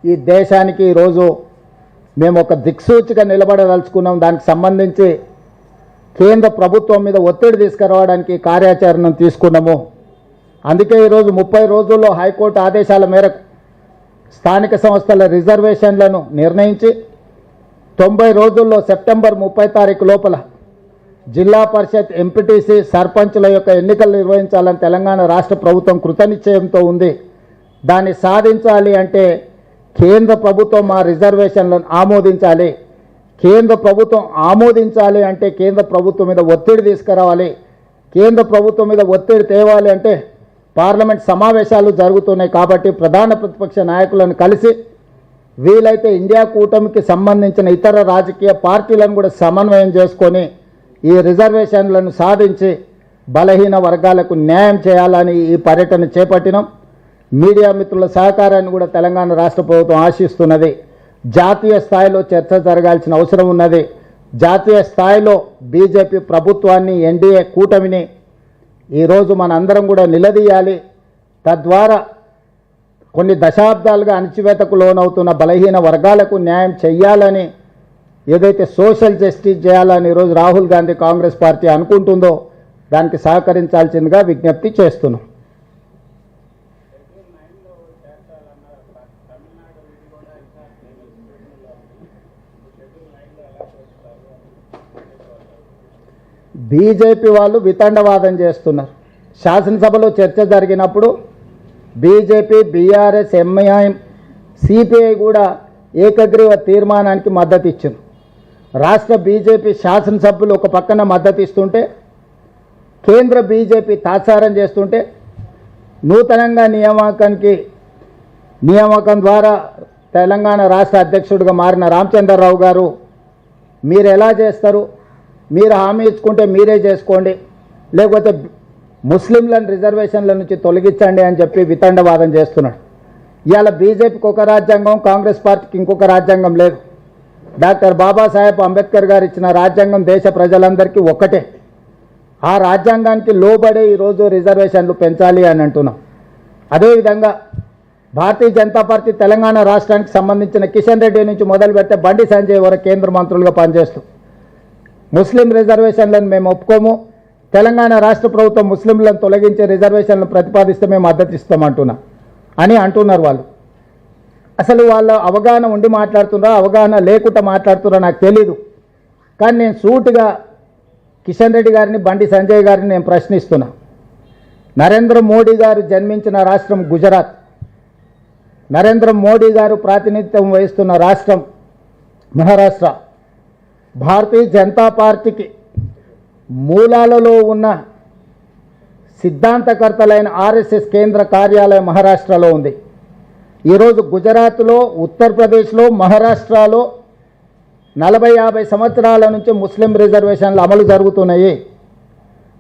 ఈ దేశానికి ఈరోజు మేము ఒక దిక్సూచిగా నిలబడదలుచుకున్నాం. దానికి సంబంధించి కేంద్ర ప్రభుత్వం మీద ఒత్తిడి తీసుకురావడానికి కార్యాచరణను తీసుకున్నాము. అందుకే ఈరోజు 30 రోజుల్లో హైకోర్టు ఆదేశాల మేరకు స్థానిక సంస్థల రిజర్వేషన్లను నిర్ణయించి 90 రోజుల్లో సెప్టెంబర్ 30 తారీఖు లోపల జిల్లా పరిషత్, ఎంపీటీసీ, సర్పంచుల యొక్క ఎన్నికలు నిర్వహించాలని తెలంగాణ రాష్ట్ర ప్రభుత్వం కృతనిశ్చయంతో ఉంది. దాన్ని సాధించాలి అంటే కేంద్ర ప్రభుత్వం మా రిజర్వేషన్లను ఆమోదించాలి. కేంద్ర ప్రభుత్వం ఆమోదించాలి అంటే కేంద్ర ప్రభుత్వం మీద ఒత్తిడి తీసుకురావాలి. కేంద్ర ప్రభుత్వం మీద ఒత్తిడి తేవాలి అంటే పార్లమెంట్ సమావేశాలు జరుగుతున్నాయి. కాబట్టి ప్రధాన ప్రతిపక్ష నాయకులను కలిసి వీలైతే ఇండియా కూటమికి సంబంధించిన ఇతర రాజకీయ పార్టీలను కూడా సమన్వయం చేసుకొని ఈ రిజర్వేషన్లను సాధించి బలహీన వర్గాలకు న్యాయం చేయాలని ఈ పర్యటన చేపట్టినాం. మీడియా మిత్రుల సహకారాన్ని కూడా తెలంగాణ రాష్ట్ర ప్రభుత్వం ఆశిస్తున్నది. జాతీయ స్థాయిలో చర్చ జరగాల్సిన అవసరం ఉన్నది. జాతీయ స్థాయిలో బీజేపీ ప్రభుత్వాన్ని, ఎన్డీఏ కూటమిని ఈరోజు మనందరం కూడా నిలదీయాలి. తద్వారా కొన్ని దశాబ్దాలుగా అణచివేతకు లోనవుతున్న బలహీన వర్గాలకు న్యాయం చేయాలని, ఏదైతే సోషల్ జస్టిస్ చేయాలని ఈరోజు రాహుల్ గాంధీ కాంగ్రెస్ పార్టీ అనుకుంటుందో దానికి సహకరించాల్సిందిగా విజ్ఞప్తి చేస్తున్నాం. బీజేపీ వాళ్ళు వితండవాదం చేస్తున్నారు. శాసనసభలో చర్చ జరిగినప్పుడు బీజేపీ, బీఆర్ఎస్, ఎంఐఎం, సిపిఐ కూడా ఏకగ్రీవ తీర్మానానికి మద్దతు ఇచ్చారు. రాష్ట్ర బీజేపీ శాసనసభ్యులు ఒక పక్కన మద్దతు ఇస్తుంటే, కేంద్ర బీజేపీ తాత్సారం చేస్తుంటే, నూతనంగా నియామకం ద్వారా తెలంగాణ రాష్ట్ర అధ్యక్షుడిగా మారిన రామచంద్రరావు గారు, మీరు ఎలా చేస్తారు, మీరు హామీ ఇచ్చుకుంటే మీరే చేసుకోండి, లేకపోతే ముస్లింలను రిజర్వేషన్ల నుంచి తొలగించండి అని చెప్పి వితండవాదం చేస్తున్నాడు. ఇవాళ బీజేపీకి ఒక రాజ్యాంగం, కాంగ్రెస్ పార్టీకి ఇంకొక రాజ్యాంగం లేదు. డాక్టర్ బాబాసాహెబ్ అంబేద్కర్ గారు ఇచ్చిన రాజ్యాంగం దేశ ప్రజలందరికీ ఒక్కటే. ఆ రాజ్యాంగానికి లోబడే ఈరోజు రిజర్వేషన్లు పెంచాలి అని అంటున్నాం. అదేవిధంగా భారతీయ జనతా పార్టీ తెలంగాణ రాష్ట్రానికి సంబంధించిన కిషన్ రెడ్డి నుంచి మొదలు పెడితే బండి సంజయ్ వరకు కేంద్ర మంత్రులుగా పనిచేస్తూ ముస్లిం రిజర్వేషన్లను మేము ఒప్పుకోము, తెలంగాణ రాష్ట్ర ప్రభుత్వం ముస్లింలను తొలగించే రిజర్వేషన్లను ప్రతిపాదిస్తే మేము మద్దతు ఇస్తామంటున్నాం అని అంటున్నారు. వాళ్ళు అసలు వాళ్ళ అవగాహన ఉండి మాట్లాడుతున్నారా, అవగాహన లేకుండా మాట్లాడుతున్నారా నాకు తెలీదు. కానీ నేను సూటిగా కిషన్ రెడ్డి గారిని, బండి సంజయ్ గారిని నేను ప్రశ్నిస్తున్నా. నరేంద్ర మోడీ గారు జన్మించిన రాష్ట్రం గుజరాత్, నరేంద్ర మోడీ గారు ప్రాతినిధ్యం వహిస్తున్న రాష్ట్రం మహారాష్ట్ర. భారతీయ జనతా పార్టీకి మూలాలలో ఉన్న సిద్ధాంతకర్తలైన ఆర్ఎస్ఎస్ కేంద్ర కార్యాలయం మహారాష్ట్రలో ఉంది. ఈరోజు గుజరాత్లో, ఉత్తరప్రదేశ్లో, మహారాష్ట్రలో 40-50 సంవత్సరాల నుంచి ముస్లిం రిజర్వేషన్లు అమలు జరుగుతున్నాయి.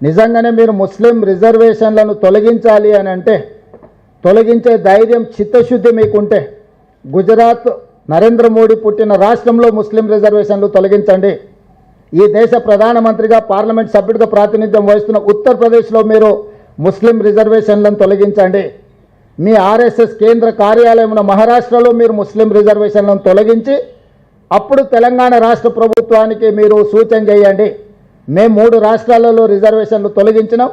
నిజంగానే మీరు ముస్లిం రిజర్వేషన్లను తొలగించాలి అని అంటే, తొలగించే ధైర్యం, చిత్తశుద్ధి మీకుంటే గుజరాత్, నరేంద్ర మోడీ పుట్టిన రాష్ట్రంలో ముస్లిం రిజర్వేషన్లు తొలగించండి. ఈ దేశ ప్రధానమంత్రిగా, పార్లమెంట్ సభ్యుడిగా ప్రాతినిధ్యం వహిస్తున్న ఉత్తరప్రదేశ్లో మీరు ముస్లిం రిజర్వేషన్లను తొలగించండి. మీ ఆర్ఎస్ఎస్ కేంద్ర కార్యాలయం మహారాష్ట్రలో మీరు ముస్లిం రిజర్వేషన్లను తొలగించి అప్పుడు తెలంగాణ రాష్ట్ర ప్రభుత్వానికి మీరు సూచన చేయండి. మేము 3 రాష్ట్రాలలో రిజర్వేషన్లు తొలగించినాం,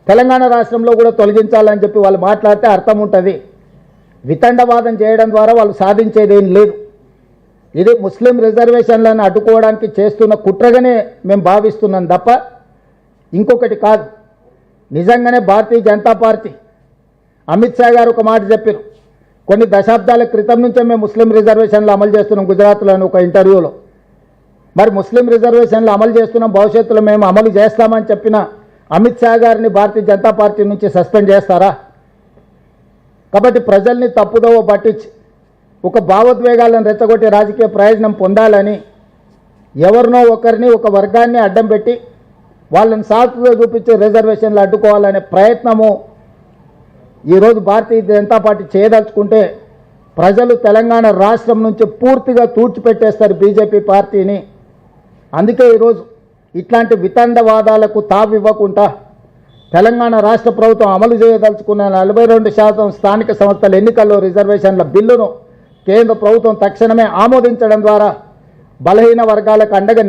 తెలంగాణ రాష్ట్రంలో కూడా తొలగించాలని చెప్పి వాళ్ళు మాట్లాడితే అర్థం ఉంటుంది. వితండవాదం చేయడం ద్వారా వాళ్ళు సాధించేదేం లేదు. ఇది ముస్లిం రిజర్వేషన్లను అడ్డుకోవడానికి చేస్తున్న కుట్రగానే మేము భావిస్తున్నాం తప్ప ఇంకొకటి కాదు. నిజంగానే భారతీయ జనతా పార్టీ, అమిత్ షా గారు ఒక మాట చెప్పారు, కొన్ని దశాబ్దాల క్రితం నుంచే మేము ముస్లిం రిజర్వేషన్లు అమలు చేస్తున్నాం గుజరాత్లోని ఒక ఇంటర్వ్యూలో. మరి ముస్లిం రిజర్వేషన్లు అమలు చేస్తున్నాం, భవిష్యత్తులో మేము అమలు చేస్తామని చెప్పిన అమిత్ షా గారిని భారతీయ జనతా పార్టీ నుంచి సస్పెండ్ చేస్తారా? కాబట్టి ప్రజల్ని తప్పుదోవ పట్టించి ఒక భావోద్వేగాలను రెచ్చగొట్టి రాజకీయ ప్రయోజనం పొందాలని ఎవరినో ఒకరిని, ఒక వర్గాన్ని అడ్డం పెట్టి వాళ్ళని సాకుగా చూపించి రిజర్వేషన్లు అడ్డుకోవాలనే ప్రయత్నము ఈరోజు భారతీయ జనతా పార్టీ చేయదలుచుకుంటే ప్రజలు తెలంగాణ రాష్ట్రం నుంచి పూర్తిగా తూర్చిపెట్టేస్తారు బీజేపీ పార్టీని. అందుకే ఈరోజు ఇట్లాంటి వితండవాదాలకు తావివ్వకుండా తెలంగాణ రాష్ట్ర ప్రభుత్వం అమలు చేయదలుచుకున్న 42% స్థానిక సంస్థల ఎన్నికల్లో రిజర్వేషన్ల బిల్లును కేంద్ర ప్రభుత్వం తక్షణమే ఆమోదించడం ద్వారా బలహీన వర్గాలకు అండగా